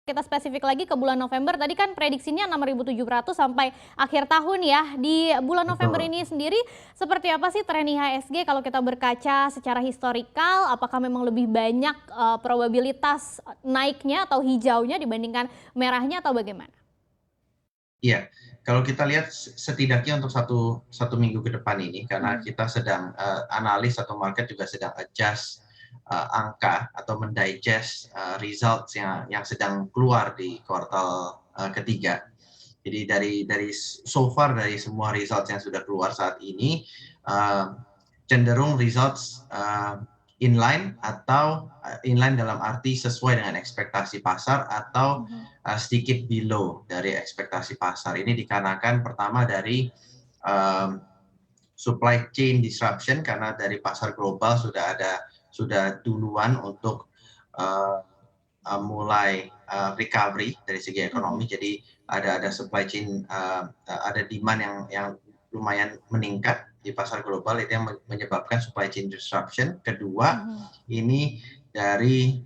kita spesifik lagi ke bulan November, tadi kan prediksinya 6.700 sampai akhir tahun ya. Di bulan November Betul. ini sendiri, seperti apa sih tren IHSG kalau kita berkaca secara historikal? Apakah memang lebih banyak probabilitas naiknya atau hijaunya dibandingkan merahnya atau bagaimana? Iya, kalau kita lihat setidaknya untuk satu minggu ke depan ini, karena Mhm. kita sedang analis atau market juga sedang adjust angka atau mendigest results yang sedang keluar di kuartal ketiga. Jadi dari so far dari semua results yang sudah keluar saat ini, cenderung results inline atau inline dalam arti sesuai dengan ekspektasi pasar atau Mhm. sedikit below dari ekspektasi pasar. Ini dikarenakan pertama dari supply chain disruption, karena dari pasar global sudah duluan untuk mulai recovery dari segi Mhm. ekonomi. Jadi ada supply chain, ada demand yang lumayan meningkat di pasar global, itu yang menyebabkan supply chain disruption. Kedua, Mhm. ini dari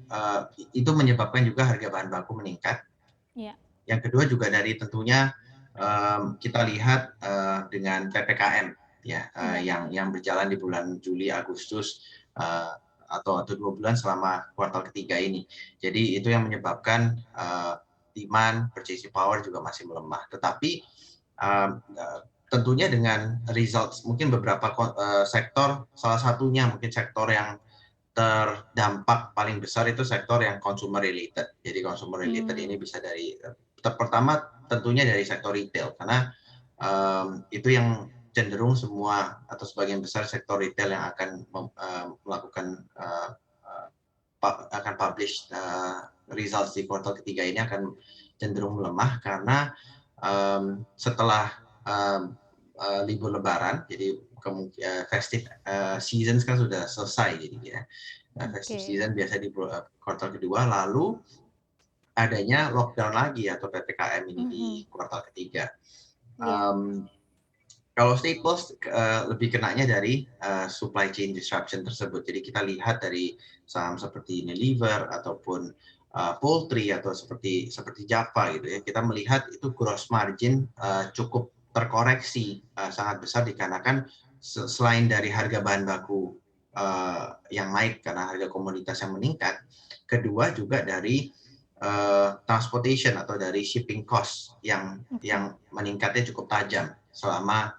itu menyebabkan juga harga bahan baku meningkat. Iya. Yang kedua juga dari tentunya kita lihat dengan PPKM ya, Iya. yang berjalan di bulan Juli, Agustus, atau 2 bulan selama kuartal ketiga ini. Jadi itu yang menyebabkan demand purchasing power juga masih melemah. Tetapi tentunya dengan results mungkin beberapa sektor, salah satunya mungkin sektor yang terdampak paling besar itu sektor yang consumer related. Jadi consumer related ini Mmm. bisa dari pertama tentunya dari sektor retail, karena itu yang cenderung semua atau sebagian besar sektor retail yang akan melakukan akan publish results di kuartal ketiga ini akan cenderung melemah karena setelah libur Lebaran, jadi festive seasons kan sudah selesai jadinya. Festive Oke. season biasa di kuartal kedua, lalu adanya lockdown lagi atau PPKM ini di Mhm. kuartal ketiga. Iya. Kalau Staples lebih kenanya dari supply chain disruption tersebut. Jadi kita lihat dari saham seperti Unilever ataupun Poultry atau seperti Java gitu ya, kita melihat itu gross margin cukup terkoreksi sangat besar dikarenakan selain dari harga bahan baku yang naik karena harga komoditas yang meningkat, kedua juga dari transportation atau dari shipping cost yang Oke. meningkatnya cukup tajam selama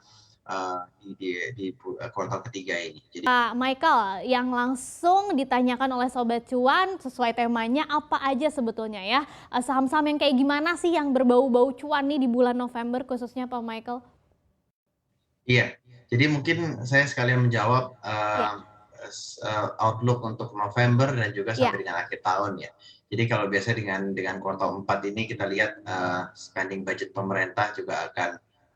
kuartal ketiga ini. Jadi Pak Michael, yang langsung ditanyakan oleh Sobat Cuan sesuai temanya apa aja sebetulnya ya, saham-saham yang kayak gimana sih yang berbau-bau cuan nih di bulan November khususnya Pak Michael? iya, jadi mungkin saya sekalian menjawab Iya. outlook untuk November dan juga Iya. sampai dengan akhir tahun ya. Jadi kalau biasa dengan kuartal 4 ini kita lihat spending budget pemerintah juga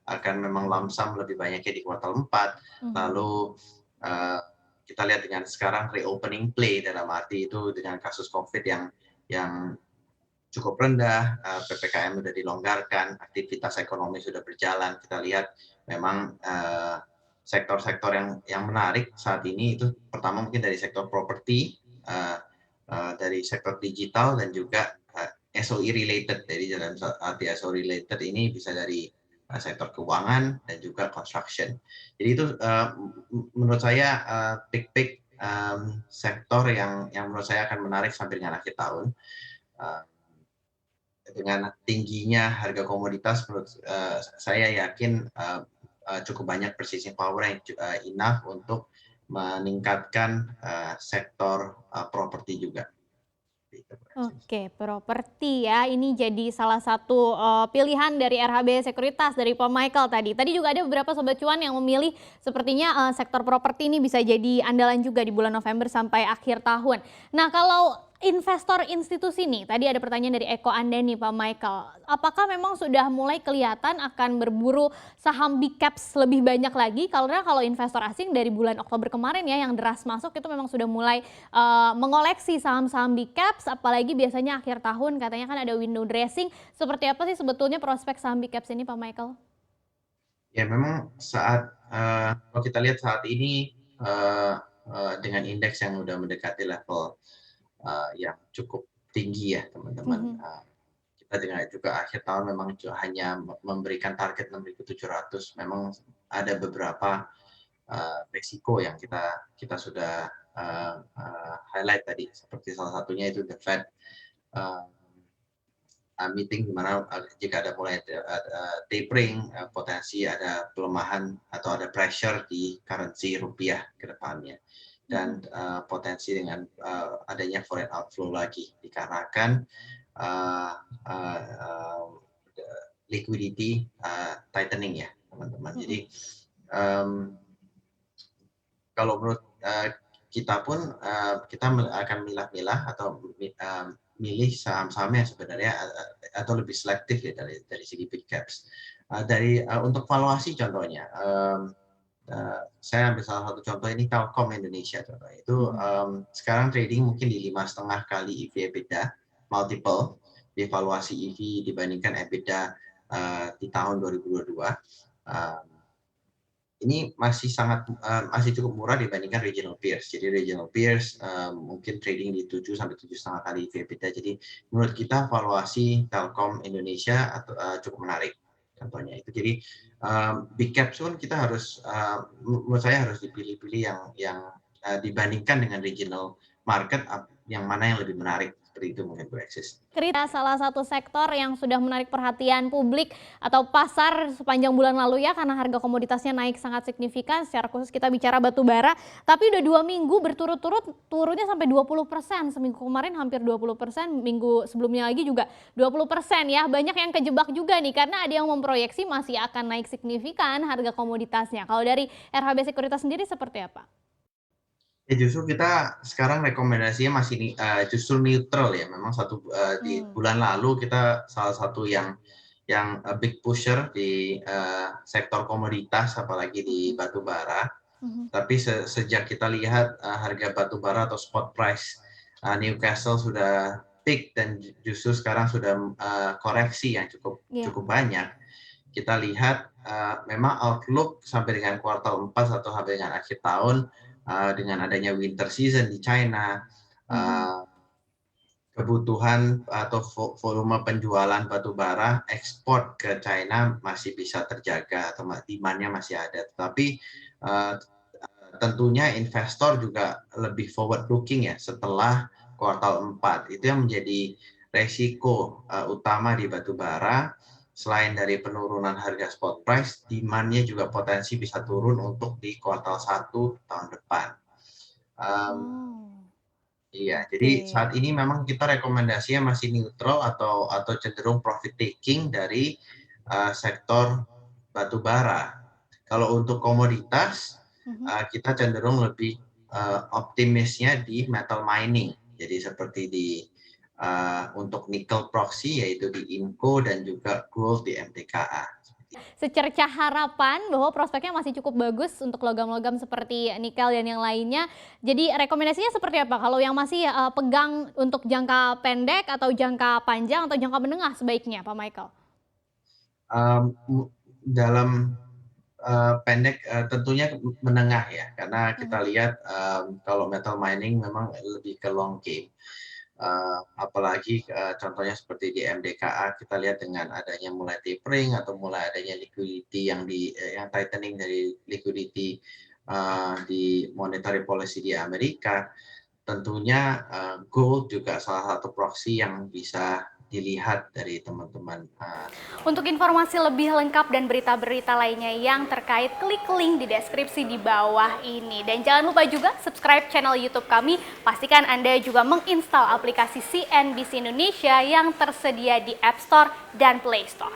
akan memang lump sum lebih banyaknya di kuartal 4. Mhm. Lalu kita lihat dengan sekarang reopening play, dalam arti itu dengan kasus Covid yang cukup rendah, PPKM sudah dilonggarkan, aktivitas ekonomi sudah berjalan. Kita lihat memang sektor-sektor yang menarik saat ini itu pertama mungkin dari sektor properti, dari sektor digital dan juga SOE related. Jadi dalam arti SOE related ini bisa dari sektor keuangan dan juga construction. Jadi itu menurut saya pick sektor yang menurut saya akan menarik sampai dengan akhir tahun. Uh, dengan tingginya harga komoditas, menurut saya yakin cukup banyak purchasing power yang enough untuk meningkatkan sektor properti juga. Oke, properti ya, ini jadi salah satu, pilihan dari RHB Sekuritas dari Pak Michael tadi. Tadi juga ada beberapa sobat cuan yang memilih sepertinya, sektor properti ini bisa jadi andalan juga di bulan November sampai akhir tahun. Nah, kalau investor institusi nih, tadi ada pertanyaan dari Eko Andani Pak Michael, apakah memang sudah mulai kelihatan akan berburu saham big caps lebih banyak lagi? Karena kalau investor asing dari bulan Oktober kemarin ya yang deras masuk itu memang sudah mulai mengoleksi saham-saham big caps, apalagi biasanya akhir tahun katanya kan ada window dressing. Seperti apa sih sebetulnya prospek saham big caps ini Pak Michael? Ya memang kalau kita lihat saat ini dengan indeks yang sudah mendekati level yang cukup tinggi ya teman-teman. Mhm. kita juga akhir tahun memang hanya memberikan target 6.700. Memang ada beberapa risiko yang kita sudah highlight tadi, seperti salah satunya itu the Fed meeting di mana jika ada mulai tapering, potensi ada pelemahan atau ada pressure di currency rupiah ke depannya. Dan potensi dengan adanya foreign outflow lagi dikarenakan liquidity tightening ya teman-teman. Jadi kalau menurut kita pun kita akan milah-milah atau milih saham-saham yang sebenarnya atau lebih selektif ya dari segi big caps. Untuk valuasi contohnya, saya ambil salah satu contoh ini Telkom Indonesia contohnya itu sekarang trading mungkin di 5,5 kali EV/EBITDA multiple di valuasi EV dibandingkan EBITDA di tahun 2022. Ini masih cukup murah dibandingkan regional peers. Jadi regional peers mungkin trading di 7 sampai 7,5 kali EV/EBITDA. Jadi menurut kita valuasi Telkom Indonesia cukup menarik. Contohnya itu. Jadi big caps pun kita harus menurut saya harus dipilih-pilih yang dibandingkan dengan regional market yang mana yang lebih menarik. Seperti itu mungkin Bu Eksis. Cerita salah satu sektor yang sudah menarik perhatian publik atau pasar sepanjang bulan lalu ya, karena harga komoditasnya naik sangat signifikan. Secara khusus kita bicara batu bara, tapi udah 2 minggu berturut-turut turunnya sampai 20%. Seminggu kemarin hampir 20%, minggu sebelumnya lagi juga 20% ya. Banyak yang kejebak juga nih karena ada yang memproyeksi masih akan naik signifikan harga komoditasnya. Kalau dari RHB Sekuritas sendiri seperti apa? Ya justru kita sekarang rekomendasinya masih justru neutral ya. Memang di bulan lalu kita salah satu yang big pusher di sektor komoditas, apalagi di batu bara. Tapi sejak kita lihat harga batu bara atau spot price Newcastle sudah peak dan justru sekarang sudah koreksi yang cukup banyak. Kita lihat memang outlook sampai dengan kuartal 4 atau sampai dengan akhir tahun dengan adanya winter season di China, kebutuhan atau volume penjualan batu bara ekspor ke China masih bisa terjaga atau demand-nya masih ada. Tetapi tentunya investor juga lebih forward looking ya setelah kuartal 4. Itu yang menjadi resiko utama di batu bara. Selain dari penurunan harga spot price, demand-nya juga potensi bisa turun untuk di kuartal 1 tahun depan. Iya, jadi saat ini memang kita rekomendasinya masih neutral atau cenderung profit taking dari sektor batu bara. Kalau untuk komoditas, kita cenderung lebih optimisnya di metal mining. Jadi seperti untuk nikel proxy yaitu di INCO dan juga gold di MTKA. Secercah harapan bahwa prospeknya masih cukup bagus untuk logam-logam seperti nikel dan yang lainnya. Jadi rekomendasinya seperti apa? Kalau yang masih pegang untuk jangka pendek atau jangka panjang atau jangka menengah sebaiknya Pak Michael? Dalam pendek tentunya menengah ya, karena kita lihat kalau metal mining memang lebih ke long game. Apalagi contohnya seperti di MDKA kita lihat dengan adanya mulai tapering atau mulai adanya liquidity yang tightening dari liquidity di monetary policy di Amerika, tentunya gold juga salah satu proxy yang bisa dilihat dari teman-teman. Untuk informasi lebih lengkap dan berita-berita lainnya yang terkait, klik link di deskripsi di bawah ini. Dan jangan lupa juga subscribe channel YouTube kami. Pastikan Anda juga menginstal aplikasi CNBC Indonesia yang tersedia di App Store dan Play Store.